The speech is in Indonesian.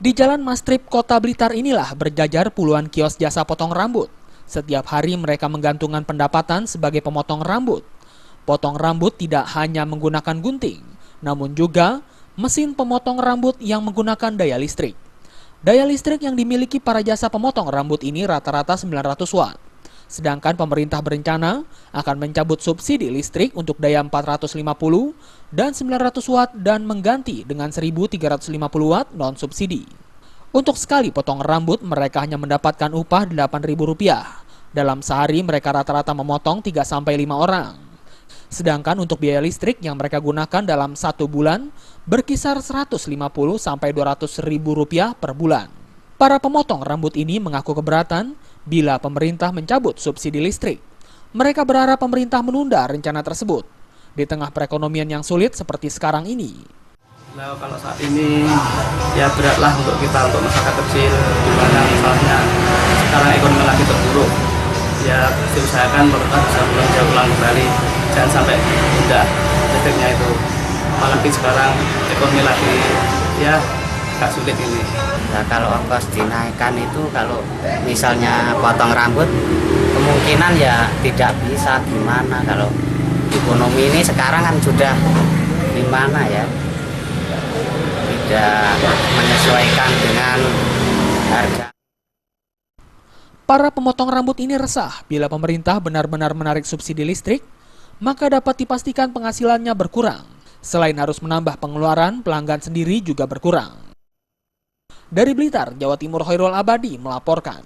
Di Jalan Mastrip, Kota Blitar inilah berjajar puluhan kios jasa potong rambut. Setiap hari mereka menggantungkan pendapatan sebagai pemotong rambut. Potong rambut tidak hanya menggunakan gunting, namun juga mesin pemotong rambut yang menggunakan daya listrik. Daya listrik yang dimiliki para jasa pemotong rambut ini rata-rata 900 watt. Sedangkan pemerintah berencana akan mencabut subsidi listrik untuk daya 450 dan 900 watt dan mengganti dengan 1350 watt non-subsidi. Untuk sekali potong rambut mereka hanya mendapatkan upah Rp8.000. Dalam sehari mereka rata-rata memotong 3-5 orang. Sedangkan untuk biaya listrik yang mereka gunakan dalam 1 bulan berkisar Rp150.000 per bulan. Para pemotong rambut ini mengaku keberatan bila pemerintah mencabut subsidi listrik. Mereka berharap pemerintah menunda rencana tersebut di tengah perekonomian yang sulit seperti sekarang ini. Nah, kalau saat ini ya beratlah untuk kita, untuk masyarakat kecil, di mana misalnya sekarang ekonomi lagi terpuruk. Ya diusahakan pemerintah bisa pulang kembali, jangan sampai tunda listriknya itu. Apalagi sekarang ekonomi lagi ya agak sulit ini. Nah, kalau ongkos dinaikkan itu kalau misalnya potong rambut kemungkinan ya tidak bisa, gimana kalau ekonomi ini sekarang kan sudah gimana ya, tidak menyesuaikan dengan harga. Para pemotong rambut ini resah bila pemerintah benar-benar menarik subsidi listrik, maka dapat dipastikan penghasilannya berkurang. Selain harus menambah pengeluaran, pelanggan sendiri juga berkurang. Dari Blitar, Jawa Timur, Khairul Abadi melaporkan.